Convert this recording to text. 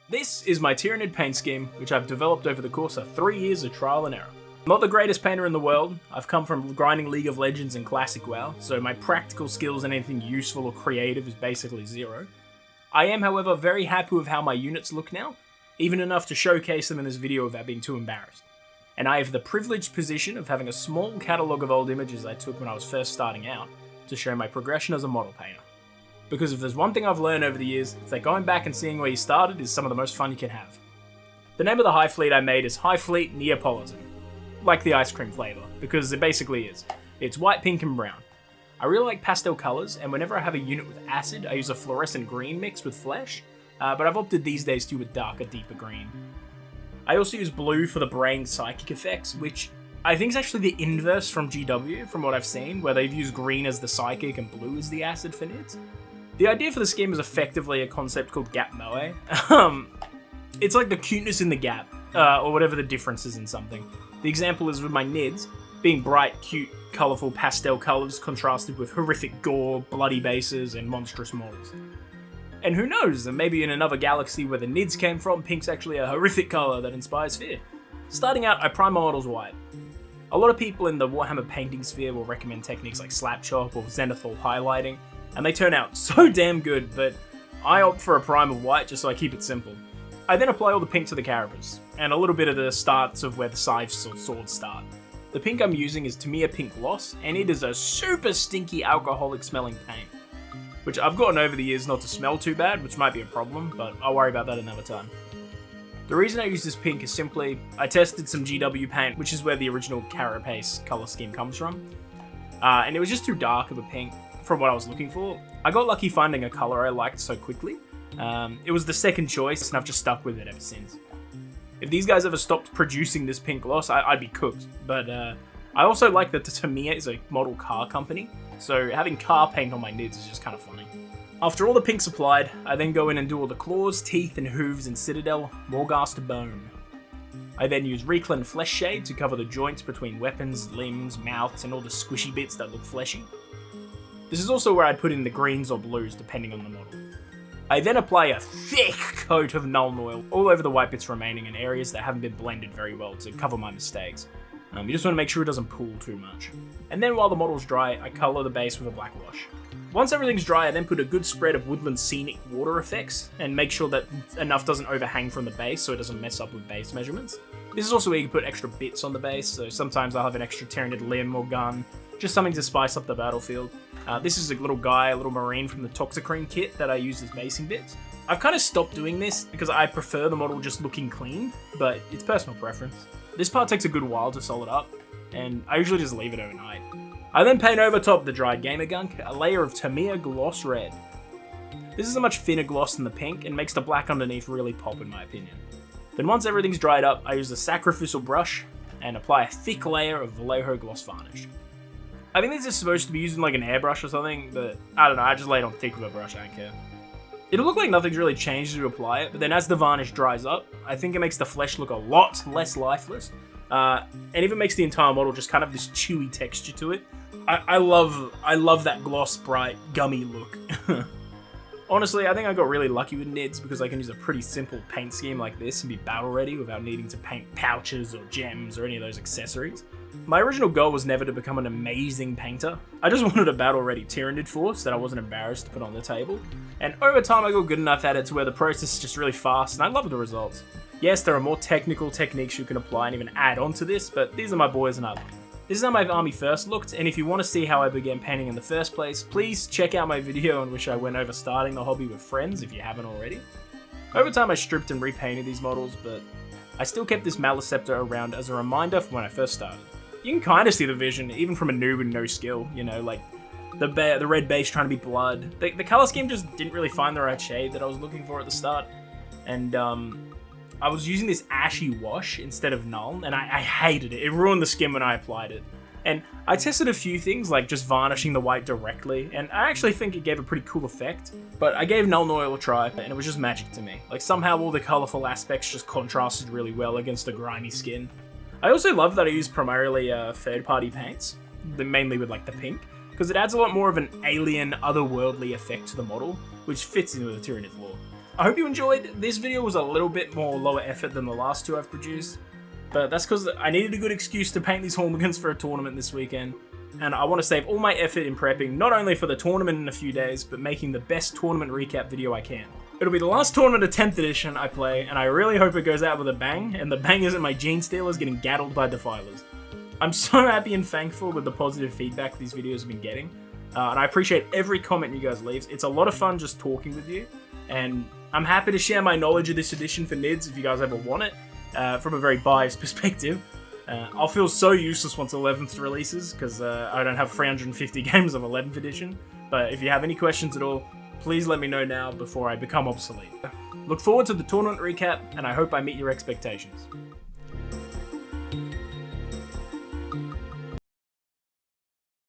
This is my Tyranid paint scheme, which I've developed over the course of 3 years of trial and error. I'm not the greatest painter in the world. I've come from grinding League of Legends and Classic WoW, so my practical skills in anything useful or creative is basically zero. I am, however, very happy with how my units look now, even enough to showcase them in this video without being too embarrassed. And I have the privileged position of having a small catalogue of old images I took when I was first starting out to show my progression as a model painter. Because if there's one thing I've learned over the years, it's that going back and seeing where you started is some of the most fun you can have. The name of the Hive fleet I made is Hive Fleet Neapolitan. Like the ice cream flavour, because it basically is. It's white, pink and brown. I really like pastel colours, and whenever I have a unit with acid, I use a fluorescent green mixed with flesh, but I've opted these days to a darker, deeper green. I also use blue for the brain psychic effects, which I think is actually the inverse from GW, from what I've seen, where they've used green as the psychic and blue as the acid for nids. The idea for the scheme is effectively a concept called gap moe. It's like the cuteness in the gap, or whatever the difference is in something. The example is with my nids, being bright, cute, colourful pastel colours contrasted with horrific gore, bloody bases, and monstrous models. And who knows, maybe in another galaxy where the nids came from, pink's actually a horrific colour that inspires fear. Starting out, I prime my models white. A lot of people in the Warhammer painting sphere will recommend techniques like slapchop or zenithal highlighting, and they turn out so damn good, but I opt for a prime of white just so I keep it simple. I then apply all the pink to the carapace, and a little bit of the starts of where the scythes or swords start. The pink I'm using is Tamiya Pink Gloss, and it is a super stinky alcoholic smelling paint, which I've gotten over the years not to smell too bad, which might be a problem, but I'll worry about that another time. The reason I use this pink is simply, I tested some GW paint, which is where the original carapace colour scheme comes from, and it was just too dark of a pink from what I was looking for. I got lucky finding a colour I liked so quickly. It was the second choice, and I've just stuck with it ever since. If these guys ever stopped producing this pink gloss, I'd be cooked, but I also like that the Tamiya is a model car company, so having car paint on my nids is just kind of funny. After all the pink's applied, I then go in and do all the claws, teeth, and hooves in Citadel, Morghast Bone. I then use Reclin Flesh Shade to cover the joints between weapons, limbs, mouths, and all the squishy bits that look fleshy. This is also where I'd put in the greens or blues depending on the model. I then apply a thick coat of Nuln Oil all over the white bits remaining in areas that haven't been blended very well to cover my mistakes. You just want to make sure it doesn't pool too much. And then while the model's dry, I colour the base with a black wash. Once everything's dry, I then put a good spread of woodland scenic water effects and make sure that enough doesn't overhang from the base so it doesn't mess up with base measurements. This is also where you can put extra bits on the base, so sometimes I'll have an extra Tyranid limb or gun, just something to spice up the battlefield. This is a little guy, a little marine from the Toxicrene kit that I use as basing bits. I've kind of stopped doing this because I prefer the model just looking clean, but it's personal preference. This part takes a good while to solid up, and I usually just leave it overnight. I then paint over top the dried gamer gunk a layer of Tamiya Gloss Red. This is a much thinner gloss than the pink and makes the black underneath really pop in my opinion. Then once everything's dried up, I use a sacrificial brush and apply a thick layer of Vallejo Gloss Varnish. I think this is supposed to be using like an airbrush or something, but I don't know, I just lay it on thick with a brush, I don't care. It'll look like nothing's really changed as you apply it, but then as the varnish dries up, I think it makes the flesh look a lot less lifeless, and even makes the entire model just kind of this chewy texture to it. I love that gloss bright, gummy look. Honestly, I think I got really lucky with nids because I can use a pretty simple paint scheme like this and be battle ready without needing to paint pouches or gems or any of those accessories. My original goal was never to become an amazing painter. I just wanted a battle-ready Tyranid force that I wasn't embarrassed to put on the table. And over time I got good enough at it to where the process is just really fast and I love the results. Yes, there are more technical techniques you can apply and even add on to this, but these are my boys and I love them. This is how my army first looked, and if you want to see how I began painting in the first place, please check out my video in which I went over starting the hobby with friends if you haven't already. Over time I stripped and repainted these models, but I still kept this Maliceptor around as a reminder from when I first started. You can kind of see the vision, even from a noob with no skill, you know, like the red base trying to be blood. The colour scheme just didn't really find the right shade that I was looking for at the start, and I was using this ashy wash instead of Nuln, and I hated it. It ruined the skin when I applied it. And I tested a few things, like just varnishing the white directly, and I actually think it gave a pretty cool effect. But I gave Nuln Oil a try, and it was just magic to me. Like, somehow all the colourful aspects just contrasted really well against the grimy skin. I also love that I use primarily third-party paints, mainly with like the pink, because it adds a lot more of an alien, otherworldly effect to the model, which fits in with the Tyranid lore. I hope you enjoyed. This video was a little bit more lower effort than the last two I've produced, but that's because I needed a good excuse to paint these Hormigans for a tournament this weekend, and I want to save all my effort in prepping, not only for the tournament in a few days, but making the best tournament recap video I can. It'll be the last tournament of 10th edition I play, and I really hope it goes out with a bang, and the bang isn't my Gene Stealers getting gaddled by Defilers. I'm so happy and thankful with the positive feedback these videos have been getting, and I appreciate every comment you guys leave. It's a lot of fun just talking with you, and I'm happy to share my knowledge of this edition for Nids if you guys ever want it, from a very biased perspective. I'll feel so useless once 11th releases, because I don't have 350 games of 11th edition, but if you have any questions at all, please let me know now before I become obsolete. Look forward to the tournament recap, and I hope I meet your expectations.